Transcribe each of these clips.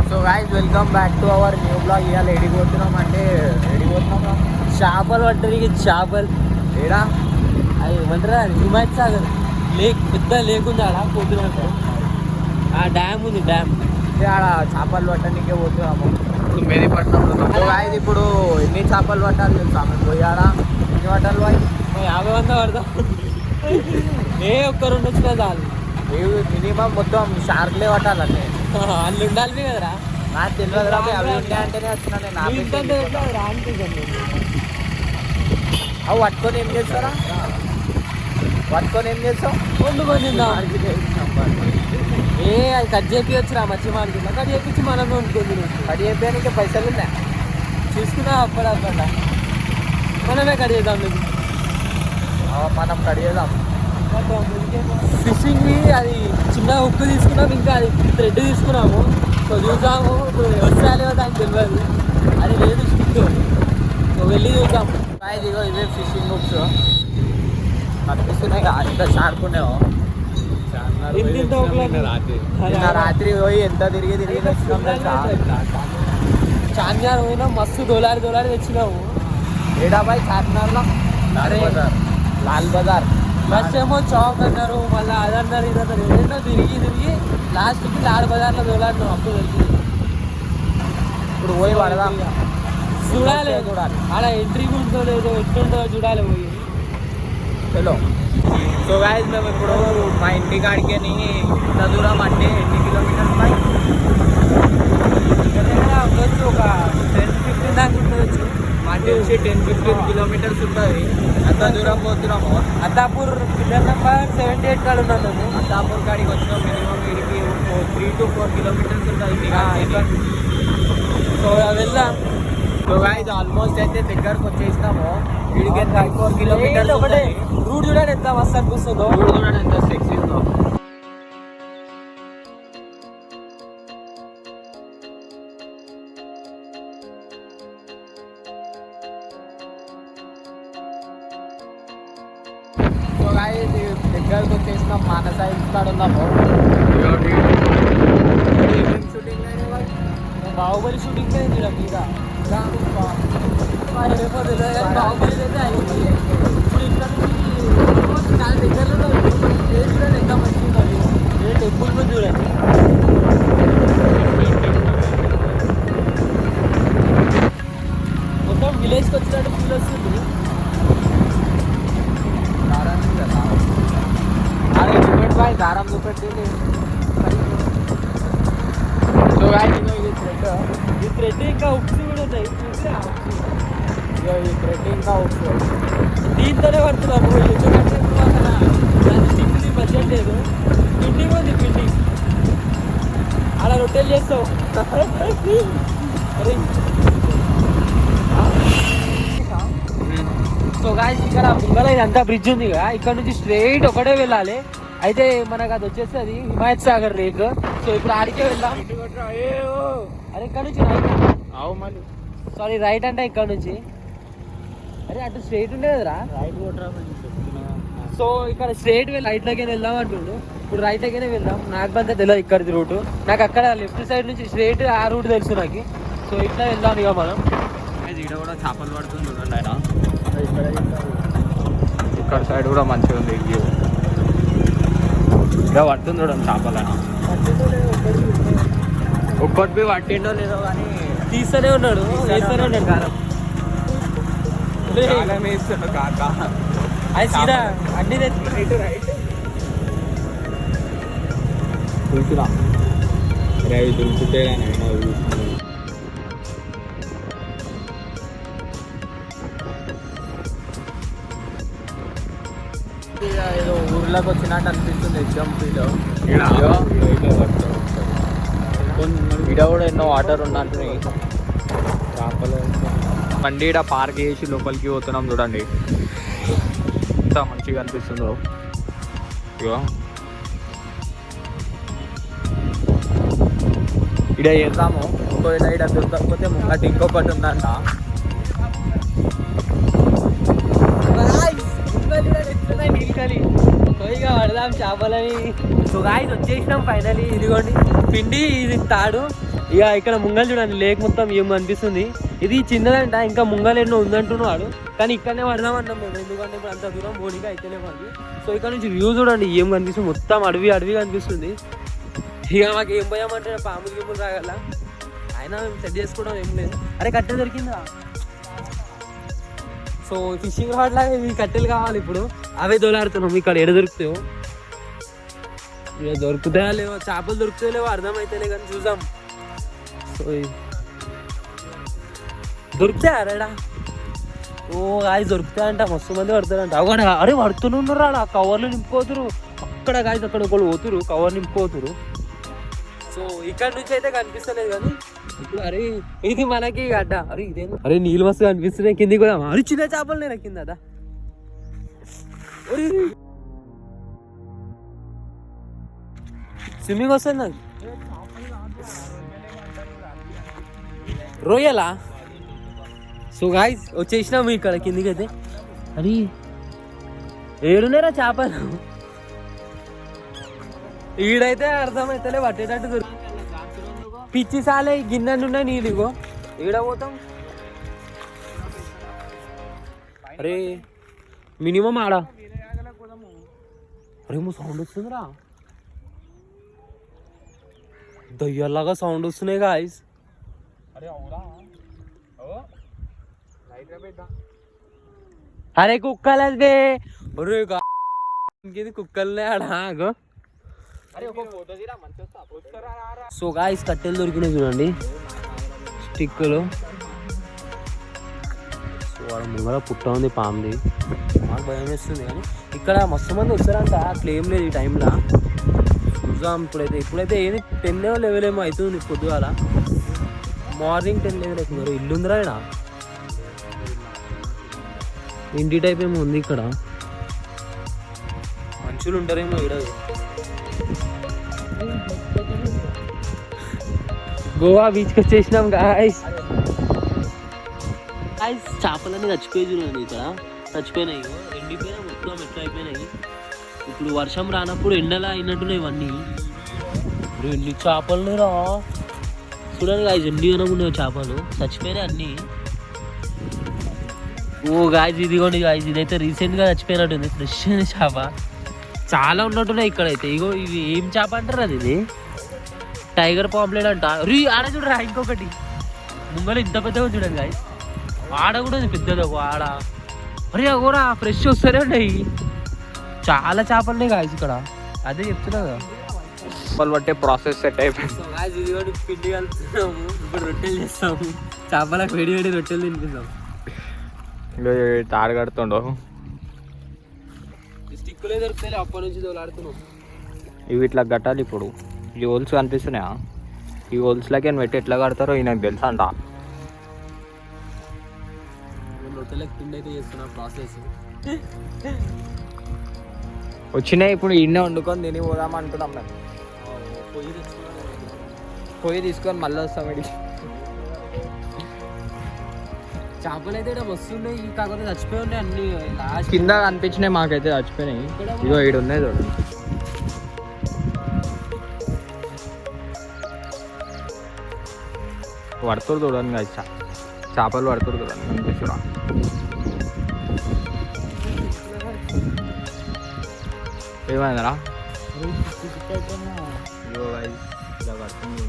So guys welcome back to our new blog. ఇవాళ ఎడిపోతున్నాం అంటే చేపలు పట్టడానికి. చేపలు ఏడా అది ఏమంటారా హిమాయత్ సాగర్ లేక్, పెద్ద లేక్ ఉంది ఆడ పోతున్నాం. ఆ డ్యామ్ ఉంది, డ్యామ్ ఆడ చేపలు పట్టడానికే పోతున్నాము. ఇప్పుడు మెదిపట్నంలో. సో గైస్ ఇప్పుడు ఎన్ని చేపలు పట్టాలి తెలుసా? మేము పోయాడా ఎన్ని పట్టాలి బాయ్? 50 మంది పడతాం. ఏ ఒక్క 2 వచ్చినా చాలు. మినిమం మొత్తం షార్క్లే పట్టాలంటే వాళ్ళు ఉండాలి కదరా. నాకు తెలియదురా, అవి ఉంటాయి అంటేనే వచ్చినా నేను. అవి పట్టుకొని ఏం చేస్తారా? పట్టుకొని ఏం చేస్తావు? వండుకొని ఏ అది కట్ చేపి వచ్చిరా మచ్చి మానుకుంటా. కట్ చేపించి మనం వండుకొని కట్ చేపించడానికి పైసలు ఉన్నాయి. చూసుకున్నా అప్పుడప్పుడు మనమే కట్ చేద్దాం. మనం కట్ చేద్దాం. ఫిషింగ్ అది చిన్న ఉప్పు తీసుకున్నాము, ఇంకా అది థ్రెడ్ తీసుకున్నాము. సో చూసాము, ఇప్పుడు వస్తాయో దానికి తెలియదు. అది లేదు స్టిక్. సో వెళ్ళి చూద్దాం. ఇదిగో ఇవే ఫిషింగ్ బుక్స్ కనిపిస్తున్నాయి. ఎంత షార్పున్నాయో. రాత్రి పోయి ఎంత తిరిగి వచ్చినాం. చార్మినార్ పోయినా మస్తు దొలారి తెచ్చినాము. ఏడా బాయ్ చార్మినార్లో? లాల్ బజార్. ఫస్ట్ ఏమో చౌక్ అన్నారు, మళ్ళీ అదన్నారు ఇదన్నారు. ఏదైనా తిరిగి లాస్ట్కి లాల్ బజార్లో దొలాడినాం. అప్పుడు తెలిసింది. ఇప్పుడు పోయి పడదాం, చూడాలి. అలా ఎంట్రీ ఉందో లేదో, ఎట్లుందో చూడాలి పోయి. చలో. సో గైస్ మేము ఇప్పుడు మా ఇంటి కాడికి ఇంత దూరం అంటే ఎన్ని కిలోమీటర్స్ పై ఉండొచ్చు? ఒక 10-15 దాకా ఉండొచ్చు. మా ఇంటి నుంచి 10-15 కిలోమీటర్స్ ఉంటుంది. అంత దూరం పోతున్నాము. అత్తాపూర్ పిల్లర్ నెంబర్ 78 కాడ ఉన్నాం మేము. అత్తాపూర్ కాడికి వచ్చినాం. మినిమం వీడికి 3 to 4 కిలోమీటర్స్ ఉంటుంది. సో వెళ్దాం. సో గైస్ ఆల్మోస్ట్ అయితే దగ్గరకు వచ్చేసినాము. వీడికి 4 కిలోమీటర్స్ ఒకటే. రూట్ చూడండి ఎంత మస్తు అనిపిస్తుందో. రూట్ చూడండి ఎంత సెక్సీ ఉందో. సో గైస్ దగ్గరకు వచ్చేసినాం. మానస హిల్స్ కాడ ఉన్నాము. షూటింగ్ బాహుబలి షూటింగ్ మీద బాహుబలి అయితే అయిపోయింది. ఇప్పుడు ఇక్కడ నుంచి చాలా దగ్గరలో చూడండి ఎంత మంచిగా ఉంటుంది. ఏ టెంపుల్ మీద చూడండి. మొత్తం విలేజ్కి వచ్చినట్టు ఫీల్ వస్తుంది. దారం చూపెట్టింది. సో గాయస్ ఇది థ్రెడ్ ఇంకా ఉప్స్ కూడా ఉన్నాయి. ఈ థ్రెడ్ ఇంకా ఉప్స్ దీంతోనే పడుతున్నాము. ఎందుకంటే దాని స్టిక్ని బడ్జెట్ లేదు. పిండింగ్ ఉంది, పిండింగ్ అలా రొట్టెలు చేస్తావు. సో గాయస్ ఇక్కడ ముంగల ఇదంతా బ్రిడ్జ్ ఉంది కదా, ఇక్కడ నుంచి స్ట్రైట్ ఒకటే వెళ్ళాలి. అయితే మనకు అది వచ్చేసి అది హిమాయత్ సాగర్ లేక్. సో ఇప్పుడు ఆడికే వెళ్దాం. అరే ఇక్కడ నుంచి రైట్. మళ్ళీ సారీ రైట్ అంటే ఇక్కడ నుంచి. అరే అటు స్ట్రైట్ ఉండే కదరా. సో ఇక్కడ స్ట్రైట్ వెళ్ళి రైట్లోకి వెళ్దాం అంటుండు. ఇప్పుడు రైట్ లోకి వెళ్దాం. నాకు అంతా తెలియదు ఇక్కడిది రూట్. నాకు అక్కడ లెఫ్ట్ సైడ్ నుంచి స్ట్రైట్ ఆ రూట్ తెలుసు నాకు. సో ఇట్లా వెళ్దాం ఇక మనం. ఇక్కడ కూడా చేపలు పడుతుంది చూడండి. ఆయన ఇక్కడ సైడ్ కూడా మంచిగా ఉంది వ్యూ. ఇలా పడుతుంది చూడండి చేపలు. ఒక్కటి పట్టిండో లేదో కానీ తీస్తూనే ఉన్నాడు, వేస్తూనే ఉన్నాడు కారం. అది సీదా అన్ని తులుచురా అవి తులుచుతే ఏదో ఊర్లోకి వచ్చినట్టు అనిపిస్తుంది. ఎగ్జాంపుల్ ఇక్కడ కూడా ఎన్నో వాటర్ ఉన్నట్టున్నాయి. చేపలు బండి ఇక్కడ పార్క్ చేసి లోపలికి పోతున్నాం చూడండి. ఎంత మంచిగా అనిపిస్తుందో. ఇగో ఇక్కడ చేద్దాము. ఇంకోటి ఇక్కడ దొరకకపోతే ముంగట ఇంకొకటి ఉందంట. ఇక పడదాం చేపలని. సో గాయ్స్ వచ్చేసినాం ఫైనలీ. ఇదిగోండి పిండి, ఇది తాడు. ఇక ఇక్కడ ముంగల్ చూడండి లేక్ మొత్తం ఏం అనిపిస్తుంది. ఇది చిన్నదంట, ఇంకా ముంగల్ ఎన్నో ఉందంటున్నాడు, కానీ ఇక్కడనే పడదామన్నాం మేము, ఎందుకంటే ఇప్పుడు అంత దూరం బోనిగా అయితేనే మాకు. సో ఇక్కడ నుంచి వ్యూ చూడండి ఏం కనిపిస్తుంది, మొత్తం అడవి అడవి కనిపిస్తుంది. ఇక మాకు ఏం పోయామంటే పాములు గిమ్ములు రాగల, అయినా మేము సెట్ చేసుకోవడం ఏం లేదు. అరే కట్టె దొరికిందా? సో ఫిషింగ్ రాడ్ లాగా ఇవి కట్టెలు కావాలి ఇప్పుడు, అవే దొలాడుతున్నాం. ఇక్కడ ఎడ దొరుకుతాయో, ఇక దొరుకుతాయా లేవో, చేపలు దొరుకుతాయో లేవో అర్థమైతేనే కానీ చూసాం. సో దొరుకుతాయారా? ఓ గాయస్ దొరుకుతాయంట, మస్తు మంది పడతారంట. అక్కడ అరే పడుతూనే ఉన్నారు ఆడ, కవర్లు నింపుకోతురు అక్కడ గాయస్, అక్కడ ఒకళ్ళు పోతురు కవర్ నింపుకోతురు. సో ఇక్కడ నుంచి అయితే కనిపిస్తలేదు కానీ ఇప్పుడు అరే ఇది మనకి గడ్డ. అరే ఇదేం, అరే నీళ్ళు మస్తు కనిపిస్తున్నాయి, కిందికి పోదాం. అరే చిన్న చేపలు నేను కింద స్విమ్మింగ్ వస్తుంది నాకు. రొయ్యలా? సో గాయ్స్ వచ్చేసినాము ఇక్కడ కిందికి అయితే. అరే ఏడున్నారా చేపలు? ఈడైతే అర్థమైతలే పట్టేటట్టు దొరికి పిచ్చి సాలే గిన్నెలున్నాయి నీళ్ళు. ఇగో ఈడ పోతాం. అరే మినిమం ఆడ అరేమో సౌండ్ వస్తుందిరా, దయ్యాలాగా సౌండ్ వస్తున్నాయి గాయస్. అరే కుక్కలదే, ఇంకేది కుక్కలనే ఆడ. సో గాయస్ కట్టెలు దొరికినాయి చూడండి, స్టిక్కులు. సో వాళ్ళ ముంగర పుట్ట ఉంది పాముది, మాకు భయం వేస్తుంది. కానీ ఇక్కడ మస్తు మంది వస్తారంట, అట్లా ఏం లేదు ఈ టైంలో. చూద్దాం ఇప్పుడైతే ఏది 10 11 ఏమో అవుతుంది పొద్దుగాల, మార్నింగ్ 10 11 అవుతుంది. ఇల్లు ఉందిరా ఇక్కడ, ఇంటి టైప్ ఏమో ఉంది ఇక్కడ, మనుషులు ఉంటారేమో ఇక్కడ. గోవా బీచ్కి వచ్చేసినాం గాయస్. గాయస్ చేపలన్నీ చచ్చిపోయి చూడండి, ఇక్కడ చచ్చిపోయినాయి, ఎండిపోయినా మొత్తం ఎట్లా అయిపోయినాయి. ఇప్పుడు వర్షం రానప్పుడు ఎండలా అయినట్టున్నాయి ఇవన్నీ. ఎన్ని చేపలు రా చూడండి గాయస్, ఎన్ని ఉన్నాయి చేపలు, చచ్చిపోయినాయి అన్నీ. ఓ గాయస్ ఇదిగోండి గాయస్, ఇదైతే రీసెంట్గా చచ్చిపోయినట్టుంది, ఫ్రెష్ చేప. చాలా ఉన్నట్టున్నాయి ఇక్కడైతే. ఇగో ఇది ఏం చేప అంటారు, అది ఇది టైగర్ పాంప్లెట్ అంట. ఆడ చూడరా ఇంకొకటి ముంగల ఇంత పెద్దగా చూడండి గాయస్, ఆడ కూడా పెద్దది ఒక ఆడ. అరే కూడా ఫ్రెష్ వస్తూనే ఉన్నాయి, చాలా చేపలు ఉన్నాయి గాయస్ ఇక్కడ, అదే చెప్తున్నా కదా. చేపలు పట్టే ప్రాసెస్ సెట్ అయిపోయింది. ఇది కూడా పిండి కలుపుతున్నాము, ఇప్పుడు రొట్టెలు చేస్తాము, చేపలకు వేడి వేడి రొట్టెలు తినిపిస్తాం. తాడు కడుతుండవు, స్టిక్కులే దొరుకుతాయి అప్పటి నుంచి తోలాడుతున్నాం. ఇవి ఇట్లా కట్టాలి. ఇప్పుడు ఈ హోల్స్ కనిపిస్తున్నాయా, ఈ హోల్స్లోకి పెట్టి ఎట్లా కడతారో ఈయనకు తెలుసా అంట. రొట్టెలకు పిండి అయితే చేస్తున్నా ప్రాసెస్. వచ్చినాయి ఇప్పుడు ఇన్నే వండుకొని తిని పోదాం అనుకున్నాం. మేము పొయ్యి తీసుకొని మళ్ళీ వస్తాం. ఇది చేపలు అయితే ఇక్కడ వస్తున్నాయి, కాకపోతే చచ్చిపోయి ఉన్నాయి అన్ని. లాస్ట్ కింద కనిపించినాయి మాకైతే చచ్చిపోయినాయి. ఇగో ఈడు ఉన్నాయి చూడండి. పడుతురు చూడండి కదా, చేపలు పడుతురు చూడండి కనిపిస్తురా. ఏమైందరా? ఇలా పడుతుంది.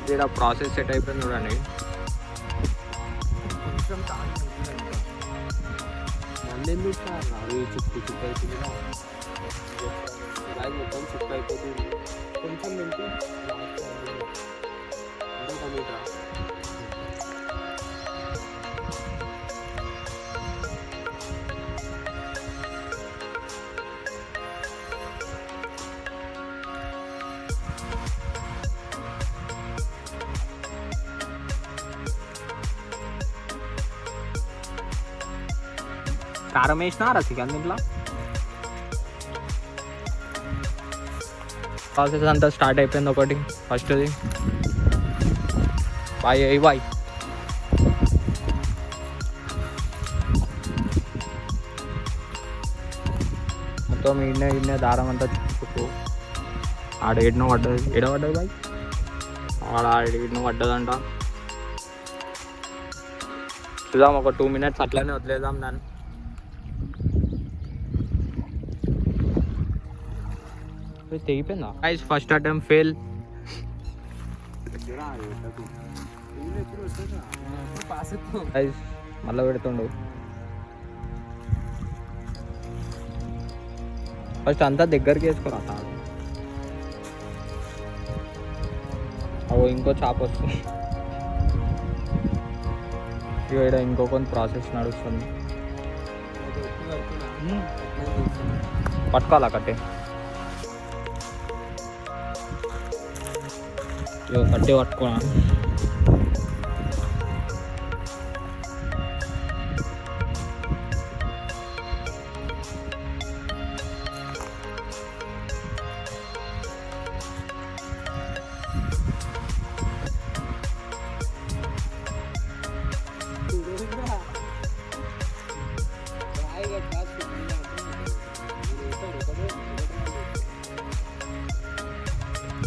ఇక్కడ ప్రాసెస్ సెట్ అయిపోయింది చూడండి. మళ్ళీ చుట్టూ చుట్టూ అయిపోయింది, మొత్తం చుట్టూ అయిపోతుంది. కొంచెం తింటే టమాటా కారం వేసినా చికెన్ దీంట్లో ప్రాసెస్ అంతా స్టార్ట్ అయిపోయింది ఒకటి ఫస్ట్ది బాయ్ మొత్తం ఇన్నే దారం అంతా చుట్టూ ఆడ ఏడనో పడ్డది బాయ్ ఆడ ఏడనో పడ్డదంట చూద్దాం ఒక 2 minutes అట్లనే వదిలేద్దాం దాన్ని తెగిపోయిందా guys first attempt fail guys మళ్ళీ పెడుతుండు ఫస్ట్ అంతా దగ్గరికి వేసుకురా తాడు అవో ఇంకో చాప వస్తుంది ఇక్కడ ఇంకొక ప్రాసెస్ నడుస్తుంది పట్టుకోవాలా కట్టే కట్టే పట్టుకోనా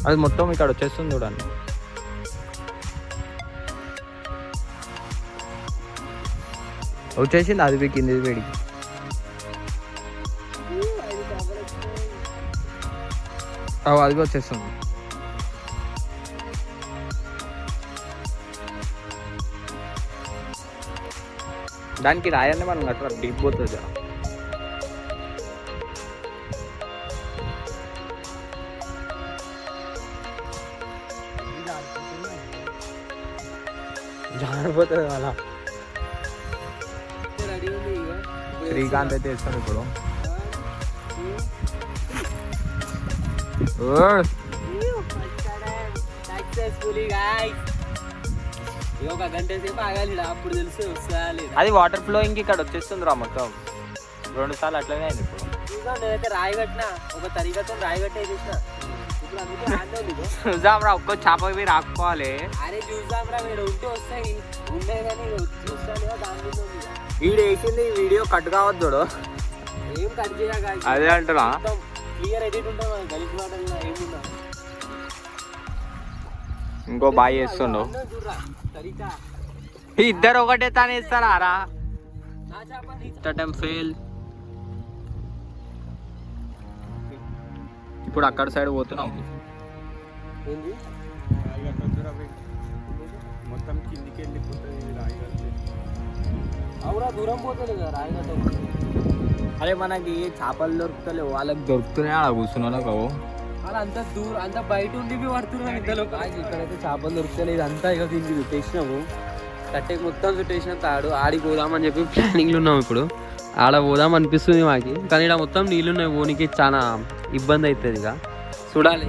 అది మొత్తం ఇక్కడ వచ్చేస్తుంది చూడండి వచ్చేసింది అది పీకింది ఇది వేడికి అది వచ్చేస్తుంది దానికి రాయాలని మనం అట్లా డీప్ పోతుంది జారిపోతుంది అలా శ్రీకాంత్ అయితే వేస్తాడు ఇప్పుడు ఒక గంట సేపు ఆగాలి అప్పుడు తెలిసి వస్తుంది అది వాటర్ ఫ్లోయింగ్ ఇక్కడ వచ్చేస్తుంది రా మొత్తం 2 సార్లు అట్లనే అయింది ఇప్పుడు నేనైతే రాయి కట్టినా ఒక తరిగతో రాయి కట్టే చూసిన ఇప్పుడు అందుకే చూద్దాం రా ఒక్కో చేప పోయి రాకపోవాలి అరే చూద్దాం రా మీరు ఉంటే వస్తాయి ఉన్నాయి కానీ చూస్తాను దాని వీడు వేసింది వీడియో కట్ కావద్దు ఏం కట్ చేయగా అదే అంటున్నా క్లియర్ ఎడిట్ ఉంటాం గలీజ్ మాటల్లో ఏమున్నా ఇంకో బాయ్ చేస్తుండు ఇద్దరు ఒకటే తానే ఇస్తారా రా ఫెయిల్ ఇప్పుడు అక్కడ సైడ్ పోతున్నాం మొత్తం కిందికి వెళ్ళిపోతుంది రాయిగట్టే అవునా దూరం పోతుంది కదా రాయిగట్ట అరే మనకి చేపలు దొరుకుతలేవు వాళ్ళకి దొరుకుతున్నాయి అలా కూర్చున్న వాళ్ళకు అలా అంత దూరం అంత బయట ఉండి పడుతున్నాం ఇంతలో ఇక్కడైతే చేపలు దొరుకుతలే ఇదంతా ఇక దీనికి చుట్టేసినాము కట్టెకి మొత్తం చుట్టేసిన తాడు ఆడికి పోదామని చెప్పి ప్లానింగ్లు ఉన్నాం ఇప్పుడు ఆడ పోదాం అనిపిస్తుంది మాకి కానీ ఇక్కడ మొత్తం నీళ్ళు ఉన్నాయి ఓనికి చాలా ఇబ్బంది అవుతుంది ఇక చూడాలి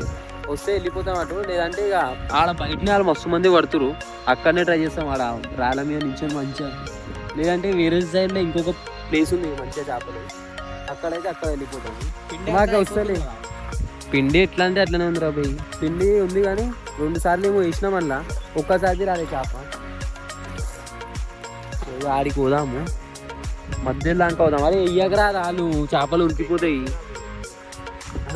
వస్తే వెళ్ళిపోతాం అటు లేదంటే ఇక ఆడ బయటనే వాళ్ళు మస్తు మంది పడుతురు అక్కడనే ట్రై చేస్తాం ఆడ రాళ్ళ మీద నుంచి మంచిగా లేదంటే వేరే సైడ్లో ఇంకొక ప్లేస్ ఉంది మంచిగా చేపలు అక్కడైతే అక్కడ వెళ్ళిపోతాము మాకు వస్తలే పిండి ఎట్లా అంటే అట్లనే ఉంది రా భయ్ పిండి ఉంది కానీ 2 సార్లు ఏమో వేసినాం అలా ఒక్కసారి రాలే చేప ఆడికి పోదాము మధ్యలో దాకా పోదాం అరే ఇయ్యకరా రాళ్ళు చేపలు ఉరికిపోతాయి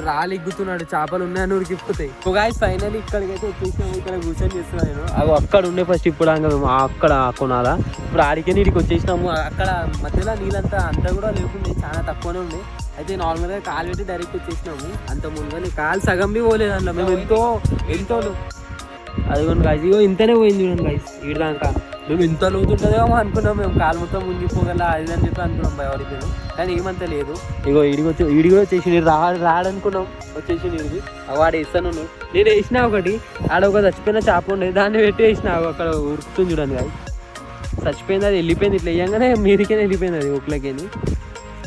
రాళ్ళు ఎగ్గుతున్నాడు చేపలు ఉన్నాయని ఉరికిపోతాయి గాయ్స్ ఫైనల్ ఇక్కడికైతే వచ్చేసినాము ఇక్కడ కూర్చొని చేస్తున్నా నేను అవి అక్కడ ఉండే ఫస్ట్ ఇప్పుడు అక్కడ కొనాలా ఇప్పుడు ఆడికే నీటికి వచ్చేసినాము అక్కడ మధ్యలో నీళ్ళంతా అంతా కూడా లేకుండా చాలా తక్కువనే ఉంది అయితే నార్మల్గా కాలు పెట్టి డైరెక్ట్ వచ్చేసినాము అంత ముందుగా కాలు సగం బి పోలేదు అందులో మేము ఎంతో అదిగోండి గాయస్ ఇగో ఇంతనే పోయింది చూడండి గాయస్ ఈడదాకా మేము ఇంత లోతుంటుందేమో అనుకున్నాం మేము కాలు మొత్తం మునిగిపోగల అది అని చెప్పి అనుకున్నాం భయపడిపోయాం కానీ ఏమంత లేదు ఇగో ఈడి కూడా వచ్చేసి రాడనుకున్నాం వచ్చేసి ఇది వాడు వేస్తాను నేను వేసినా ఒకటి ఆడ ఒక చచ్చిపోయిన చేప ఉండేది దాన్ని పెట్టి వేసిన అక్కడ ఉరుకుతుంది చూడండి గాయస్ చచ్చిపోయింది అది వెళ్ళిపోయింది ఇట్లా వేయంగానే మీరికైనా వెళ్ళిపోయింది అది ఒక్కలకేని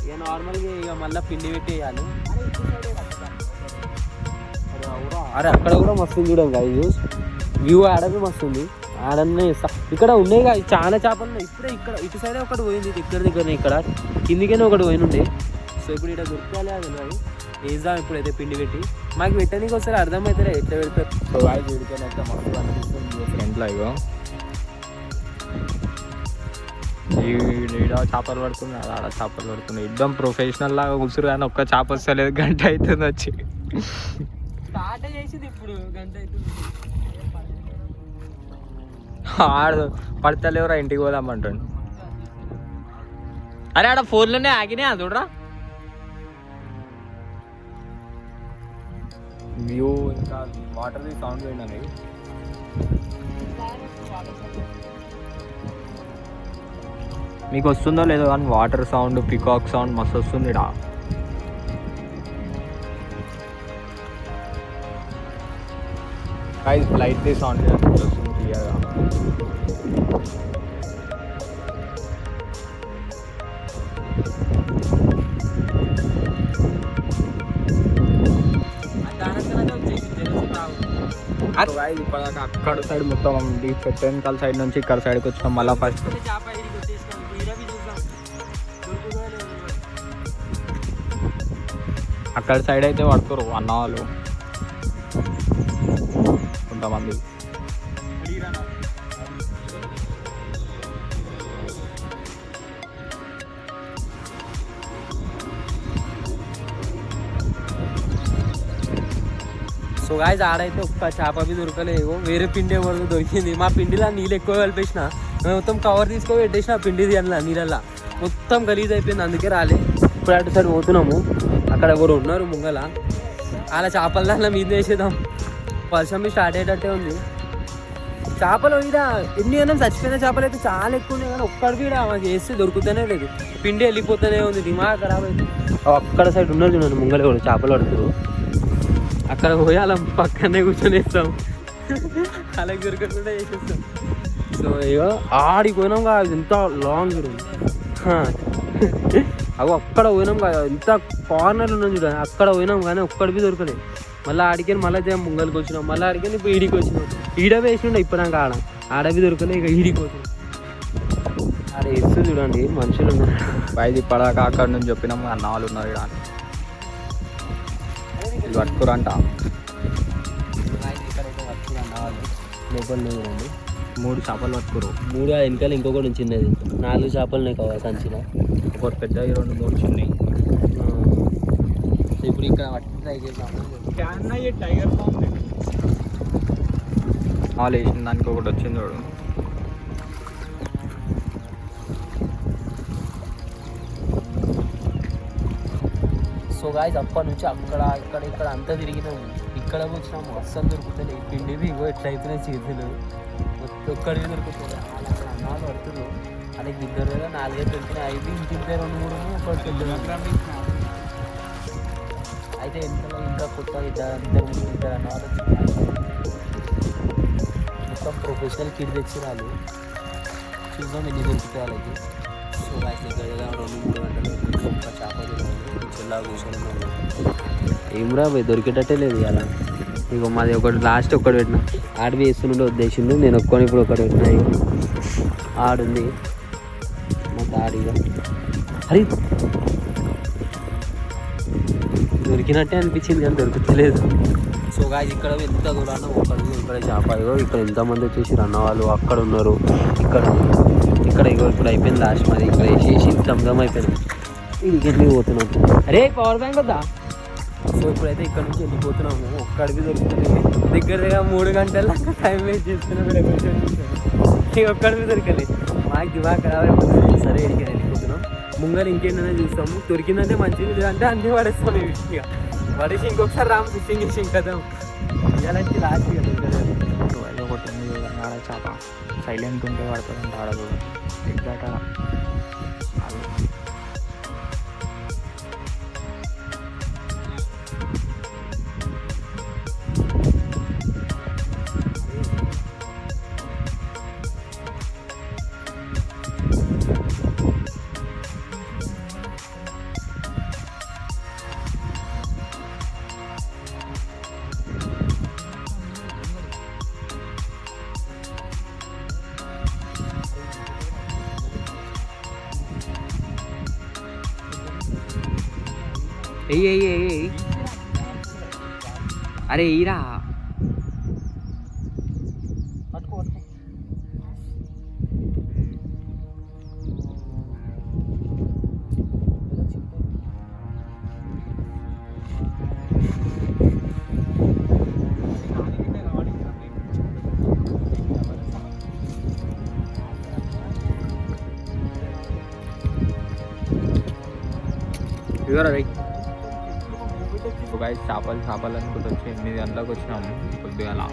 ఇక నార్మల్గా ఇక మళ్ళీ పిండి పెట్టి వేయాలి అరే అక్కడ కూడా మస్తు చూడండి గాయస్ వ్యూ ఆడమే మస్తు ఉంది ఆడనే ఇక్కడ ఉన్నాయి చాలా చేపలు ఉన్నాయి. ఇప్పుడే ఇక్కడ ఇటు సైడే ఒకటి పోయింది, దగ్గరనే ఇక్కడ కిందికైనా ఒకటి పోయినుండే. సో ఇప్పుడు ఇక్కడ దొరకాలి అది అది వేద్దాం ఇప్పుడైతే పిండి పెట్టి. మాకు పెట్టడానికి వస్తారు అర్థమవుతారా ఎట్లా పెడతారు. సో వాయిస్ వీడికైతే మస్తు అనిపిస్తుంది ఫ్రెండ్లో. ఇగో ఈడ చేపలు పడుతున్నాయి, ఆడ చేపలు పడుతున్నాయి. ఇద్దం ప్రొఫెషనల్ లాగా కూర్చురు కానీ ఒక్క చేప వస్తలేదు. గంట అవుతుంది వచ్చి స్టార్ట్ చేసింది ఇప్పుడు గంట అవుతుంది. ఆడు పడతలేవురా ఇంటికి పోదామంటాడు. అరే ఆడ ఫోన్లోనే ఆగినాయి అది చూడరా. వ్యూ ఇంకా వాటర్ సౌండ్ పోయిందని మీకు వస్తుందో లేదో కానీ వాటర్ సౌండ్ పికాక్ సౌండ్ మస్తు వస్తుంది డా. ఫ్లైట్ సౌండ్ వస్తుంది క్లియర్గా. ఇప్పటిదాకా అక్కడ సైడ్ మొత్తం పెట్టెనకాల సైడ్ నుంచి ఇక్కడ సైడ్కి వచ్చినాం. మళ్ళీ ఫస్ట్ అక్కడ సైడ్ అయితే పడుకోరు అన్న వాళ్ళు కొంతమంది. సో గాయస్ ఆడైతే ఒక్క చేప బి దొరకలేదు. వేరే పిండి ఎవరిదో దొరికింది. మా పిండిలో నీళ్ళు ఎక్కువ కలిపేసిన, మేము మొత్తం కవర్ తీసుకొని పెట్టేసిన పిండిది అందులో నీళ్ళల్లో మొత్తం గలీజ్ అయిపోయింది, అందుకే రాలే. ఇప్పుడు అటు సైడ్ పోతున్నాము, అక్కడ ఎవరు ఉన్నారు ముంగల, అలా చేపల దాంట్లో మీద వేసేద్దాం. వర్షం స్టార్ట్ అయ్యేటట్టే ఉంది. చేపలు ఈడ ఎన్ని అయినా చచ్చిపోయిన చేపలు అయితే చాలా ఎక్కువ ఉన్నాయి, కానీ ఒక్కడికి కూడా మాకు వేస్తే దొరుకుతూనే లేదు. పిండి వెళ్ళిపోతూనే ఉంది, దిమాగ్ ఖరాబ్ అవుతుంది. అక్కడ సైడ్ ఉన్నారు చూడండి ముంగల కూడా చేపలు పడుతున్నారు. అక్కడ పోయాల పక్కనే కూర్చొని వేస్తాం, అలాగే దొరకకుండా వేసేస్తాం. సో ఇక ఆడికి పోయినాం కాదు, ఎంత లాంగ్ అవి అక్కడ పోయినాం కాదు, ఎంత కార్నర్లు ఉన్నాం చూడండి, అక్కడ పోయినాం కానీ ఒక్కడికి దొరకలేదు. మళ్ళీ ఆడికి మళ్ళీ ముంగలికి వచ్చినాం, మళ్ళీ ఆడికి ఇప్పుడు ఈడికి వచ్చినాం. ఈడ వేసినాం ఇప్పటిదాకా ఆడవి దొరకలే. ఇక ఈడికి పోతున్నాం, ఆడ వేస్తూ చూడండి మనుషులు ఉన్నారు. పైది ఇప్పటిదాకా అక్కడ నుంచి చెప్పినాము అన్న వాళ్ళు ఉన్నారు ఇక్కడ ఇది పట్టుకురంట. లోపల చూడండి 3 చేపలు పట్టుకురు. 3 వెనకాల ఇంకొకటి చిన్నది, 4 చేపలు ఉన్నాయి కావాలి కంచిన. ఒకటి పెద్ద 2 3 చిన్నవి. సో ఇప్పుడు ఇక్కడ పట్టి ట్రై చేద్దాము. టైగర్ ఫామ్ వాళ్ళు వేసిన దానికి ఒకటి వచ్చింది చూడు. సో గాయస్ అప్పటి నుంచి అక్కడ ఇక్కడ అంతా తిరిగినాము, ఇక్కడ వచ్చినాము, అస్సలు దొరుకుతుంది. పిండివి ఇగో ఎట్లా అయిపోయినాయి చేతులు, ఒక్కడివి దొరుకుతుంది. అక్కడ అన్నాలు పడుతున్నారు, అలాగే ఇద్దరు 4 దొరికినాయి. 5 ఇంటింటే 2 3 ఒకటి అయితే ఎంతలో ఇంకా కొత్త ఇద్దరు అన్నవాళ్ళు మొత్తం ప్రొఫెషనల్ కిడ్ తెచ్చి వాళ్ళు చూద్దాం ఎన్ని దొరుకుతాయి వాళ్ళకి. సో గాయస్ దగ్గర 2-3 గంటలు ఒక్క చేప దొరికింది, చెల్లా కూర్చొని ఏమరా దొరికేటట్టే లేదు అలా. ఇక మాది ఒకటి లాస్ట్ ఒకటి పెట్టిన, ఆడి వేస్తుండే ఉద్దేశంలో నేను ఒక్కని ఇప్పుడు ఒకటి పెట్టినా. ఆడుంది మా తాడిగా, అరే దొరికినట్టే అనిపించింది కానీ దొరుకుతలేదు. సో గాయస్ ఇక్కడ ఎంత దూరాన ఒకడు ఇక్కడ చేప, ఇక్కడ ఎంతమంది వచ్చేసి అన్నవాళ్ళు అక్కడ ఉన్నారు, ఇక్కడ ఇగో ఇప్పుడు అయిపోయింది లాస్ట్ మరి. ఇక్కడ వేసేసి దమ్దమ్ అయిపోయింది, ఇంకెళ్ళి పోతున్నాం. అరే పవర్ బ్యాంక్ వద్దా. సో ఇప్పుడైతే ఇక్కడ నుంచి వెళ్ళిపోతున్నాము, ఒక్కడికి దొరుకుతుంది. దగ్గరగా 3 గంటల టైం వేస్ట్ చేస్తున్నాం, ఇక ఒక్కడికి దొరకలేదు. మాకు దిమాగ్ ఖరాబ్ అయిపోతుంది. సరే ఇక్కడికి వెళ్ళిపోతున్నాం, ముంగలు ఇంకేంటనే చూస్తాము. దొరికిందంటే మంచిది, లేదంటే అన్నీ పడేస్తాం. ఇక పడేసి ఇంకొకసారి రాము ఫిషింగ్ చేసి కదా ఇలాంటి లాస్ట్ ఒకటి ఆడ చేప సైలెంట్ ఉంటే పడుతుందంట ఆడ కూడా ఎగ్జాక్ట్. ఎయ్యి ఎయ్యి ఎయ్యి అరే ఈరా ఇవరా రైట్ చేపలు అనుకుంటూ వచ్చి 8 గంటలకు వచ్చినాము కొద్దిగా అలా.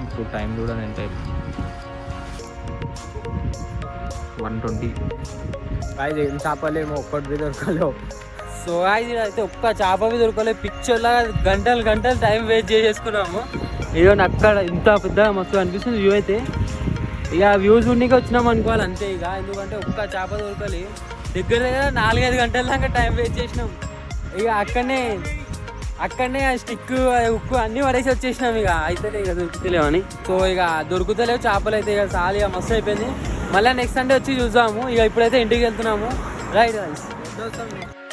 ఇప్పుడు టైం కూడా ఎంత 1:20. గాయస్ ఏం చేపలేమో ఒక్కటి బి దొరకలేవు. సో గాయస్ అయితే ఒక్క చేప బి దొరకలేదు. పిక్చర్లా గంటలు టైం వేస్ట్ చేసుకున్నాము. ఇదో అక్కడ ఇంత పెద్ద మస్తు అనిపిస్తుంది వ్యూ అయితే. ఇక వ్యూస్ ఉన్నికి వచ్చినాం అనుకోవాలి అంతే. ఇక ఎందుకంటే ఒక్క చేప దొరకాలి. దగ్గర 4-5 గంటల దాకా టైం వేస్ట్ చేసినాం. ఇక అక్కడనే ఆ స్టిక్ ఉక్కు అన్నీ పడేసి వచ్చేసినాం. ఇక అయితే ఇక దొరుకుతలేవని. సో ఇక దొరుకుతలేవు చేపలు అయితే. ఇక చాలా ఇక మస్తు అయిపోయింది. మళ్ళీ నెక్స్ట్ సండే వచ్చి చూద్దాము. ఇక ఇప్పుడైతే ఇంటికి వెళ్తున్నాము. Right right